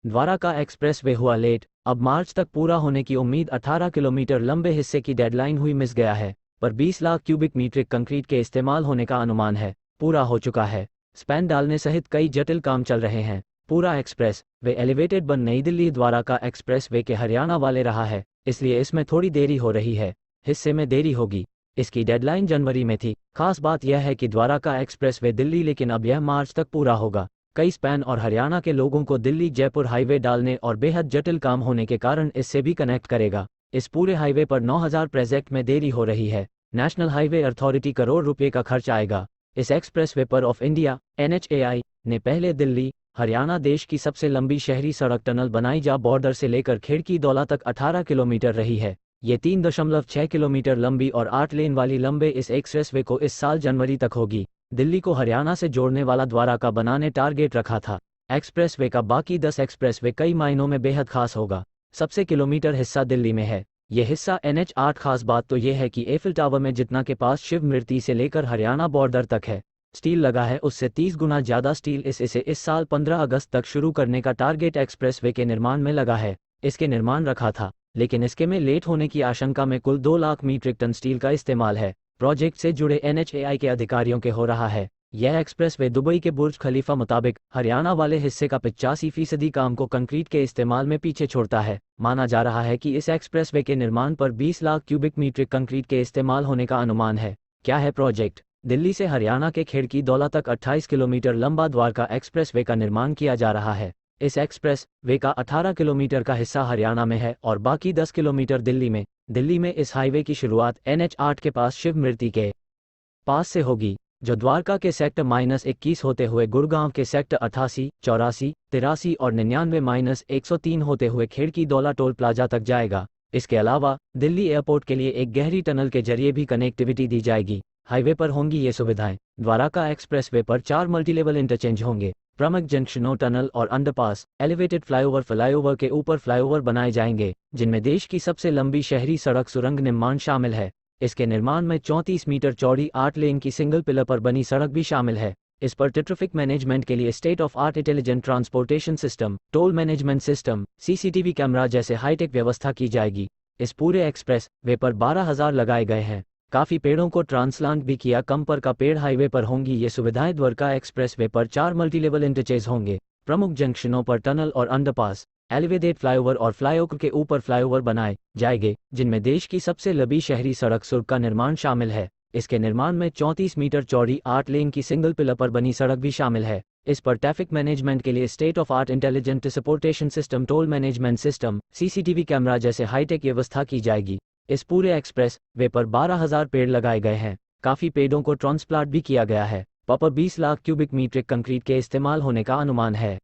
Dwarka express way हुआ late. अब मार्च तक पूरा होने की उम्मीद। 18 किलोमीटर लंबे हिस्से की डेडलाइन हुई मिस गया है, पर 20 लाख क्यूबिक मीटर कंक्रीट के इस्तेमाल होने का अनुमान है। पूरा हो चुका है। स्पैन डालने सहित कई जटिल काम चल रहे हैं। पूरा एक्सप्रेस वे एलिवेटेड बन नई दिल्ली द्वारका एक्सप्रेस वे के हरियाणा वाले रहा है, इसलिए इसमें थोड़ी देरी हो रही है। हिस्से में देरी होगी। इसकी डेडलाइन जनवरी में थी। खास बात यह है कि द्वारका एक्सप्रेस वे दिल्ली, लेकिन अब यह मार्च तक पूरा होगा। कई स्पैन और हरियाणा के लोगों को दिल्ली जयपुर हाईवे डालने और बेहद जटिल काम होने के कारण इससे भी कनेक्ट करेगा। इस पूरे हाईवे पर 9000 प्रोजेक्ट में देरी हो रही है। नेशनल हाईवे अथॉरिटी करोड़ रुपये का खर्च आएगा। इस एक्सप्रेस वे पर ऑफ इंडिया NHAI ने पहले दिल्ली हरियाणा देश की सबसे लंबी शहरी सड़क टनल बनाई, जा बॉर्डर से लेकर खिड़की दौला तक 18 किलोमीटर रही है। ये 3.6 किलोमीटर लंबी और 8 लेन वाली लंबे इस एक्सप्रेस वे को इस साल जनवरी तक होगी। दिल्ली को हरियाणा से जोड़ने वाला द्वारका बनाने टारगेट रखा था। एक्सप्रेस वे का बाकी 10 एक्सप्रेस वे कई मायनों में बेहद खास होगा। सबसे किलोमीटर हिस्सा दिल्ली में है। यह हिस्सा NH8। खास बात तो यह है कि एफिल टावर में जितना के पास शिव मूर्ति से लेकर हरियाणा बॉर्डर तक है, स्टील लगा है, उससे 30 गुना ज़्यादा स्टील। इसे इस साल 15 अगस्त तक शुरू करने का टारगेट एक्सप्रेस वे के निर्माण में लगा है। इसके निर्माण रखा था, लेकिन इसके में लेट होने की आशंका में कुल 2 लाख मीट्रिक टन स्टील का इस्तेमाल है। प्रोजेक्ट से जुड़े NHAI के अधिकारियों के हो रहा है। यह एक्सप्रेस वे दुबई के बुर्ज खलीफा मुताबिक हरियाणा वाले हिस्से का 85% काम को कंक्रीट के इस्तेमाल में पीछे छोड़ता है। माना जा रहा है कि इस एक्सप्रेस वे के निर्माण पर 20 लाख क्यूबिक मीटर कंक्रीट के इस्तेमाल होने का अनुमान है। क्या है प्रोजेक्ट? दिल्ली से हरियाणा के खिड़की दौला तक 28 किलोमीटर लंबा द्वारका एक्सप्रेस वे का निर्माण किया जा रहा है। इस एक्सप्रेस वे का 18 किलोमीटर का हिस्सा हरियाणा में है और बाकी 10 किलोमीटर दिल्ली में। दिल्ली में इस हाईवे की शुरुआत NH8 के पास शिव मूर्ति के पास से होगी, जो द्वारका के सेक्टर -21 होते हुए गुड़गांव के सेक्टर 88, 84, 83 और 99-103 होते हुए खिड़की दौला टोल प्लाजा तक जाएगा। इसके अलावा दिल्ली एयरपोर्ट के लिए एक गहरी टनल के जरिए भी कनेक्टिविटी दी जाएगी। हाईवे पर होंगी ये सुविधाएं। द्वारका एक्सप्रेस वे पर 4 मल्टीलेवल इंटरचेंज होंगे। प्रमुख जंक्शनों, टनल और अंडरपास, एलिवेटेड फ्लाईओवर के ऊपर फ्लाईओवर बनाए जाएंगे, जिनमें देश की सबसे लंबी शहरी सड़क सुरंग निर्माण शामिल है। इसके निर्माण में 34 मीटर चौड़ी 8 लेन की सिंगल पिलर पर बनी सड़क भी शामिल है। इस पर ट्रैफिक मैनेजमेंट के लिए state of art intelligent transportation system, toll management system, CCTV camera जैसे हाईटेक व्यवस्था की जाएगी। इस पूरे एक्सप्रेस वे पर 12,000 लगाए गए हैं। काफ़ी पेड़ों को ट्रांसप्लांट भी किया। कम पर का पेड़। हाईवे पर होंगी ये सुविधाएं। द्वारका एक्सप्रेस वे पर 4 मल्टीलेवल इंटरचेंज होंगे। प्रमुख जंक्शनों पर टनल और अंडरपास, एलिवेटेड फ्लाईओवर और फ्लाईओवर के ऊपर फ्लाईओवर बनाए जाएंगे, जिनमें देश की सबसे लंबी शहरी सड़क सुरंग का निर्माण शामिल है। इसके निर्माण में 34 मीटर चौड़ी 8 लेन की सिंगल पिलर पर बनी सड़क भी शामिल है। इस पर ट्रैफिक मैनेजमेंट के लिए state of art intelligent transportation system, toll management system, CCTV camera जैसे हाईटेक व्यवस्था की जाएगी। इस पूरे एक्सप्रेस वे पर 12,000 पेड़ लगाए गए हैं। काफ़ी पेड़ों को ट्रांसप्लांट भी किया गया है। पर 20 लाख क्यूबिक मीटर कंक्रीट के इस्तेमाल होने का अनुमान है।